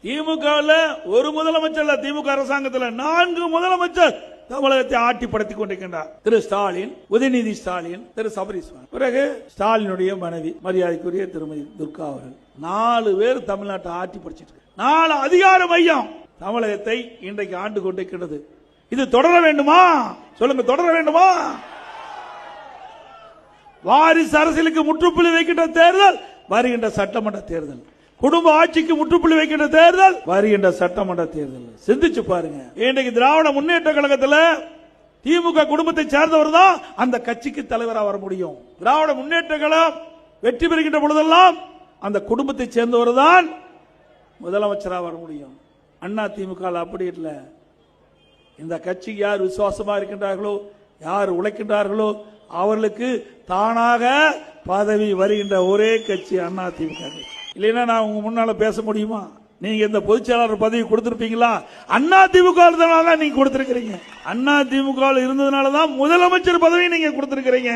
திமுக ஒரு முதலமைச்சர், திமுக அரசாங்கத்தில் 4 முதலமைச்சர் தமிழகத்தை ஆட்டி படுத்திக் கொண்டிருக்கின்றார். திரு ஸ்டாலின், உதயநிதி ஸ்டாலின், திரு சபரீஸ்வரன், பிறகு ஸ்டாலினுடைய மனைவி மரியாதைக்குரிய திருமதி துர்கா அவர்கள். 4 பேர் தமிழ்நாட்டை ஆட்டி படைச்சிட்டு 4 அதிகார மையம் தமிழகத்தை இன்றைக்கு ஆண்டு கொண்டிருக்கிறது. இது தொடர வேண்டுமா? சொல்லுங்க, தொடர வேண்டுமா? வாரிசு அரசியலுக்கு முற்றுப்புள்ளி வைக்கின்ற தேர்தல் வருகின்ற சட்டமன்ற தேர்தல், குடும்ப ஆட்சிக்கு முற்றுப்புள்ளி வைக்கின்ற தேர்தல் வருகின்ற சட்டமன்ற தேர்தல். சிந்திச்சு பாருங்க. இன்றைக்கு திராவிட முன்னேற்ற கழகத்தில் திமுக குடும்பத்தை சேர்ந்தவர் தான் அந்த கட்சிக்கு தலைவராக வர முடியும். திராவிட முன்னேற்ற கழகம் வெற்றி பெறுகின்ற பொழுதெல்லாம் அந்த குடும்பத்தை சேர்ந்தவர் தான் முதலமைச்சராக வர முடியும். அண்ணா திமுக அப்படி இல்லை. இந்த கட்சிக்கு யார் விசுவாசமா இருக்கின்றார்களோ, யார் உழைக்கின்றார்களோ அவர்களுக்கு தானாக பதவி வருகின்ற ஒரே கட்சி அண்ணா திமுக. இல்லைன்னா நான் உங்க முன்னால பேச முடியுமா? நீங்க இந்த பொதுச் செயலாளர் பதவி கொடுத்திருப்பீங்களா? அண்ணா திமுக இருந்ததுனால நீங்க கொடுத்திருக்கிறீங்க. அண்ணா திமுக இருந்ததுனால தான் முதலமைச்சர் பதவி நீங்க கொடுத்திருக்கிறீங்க.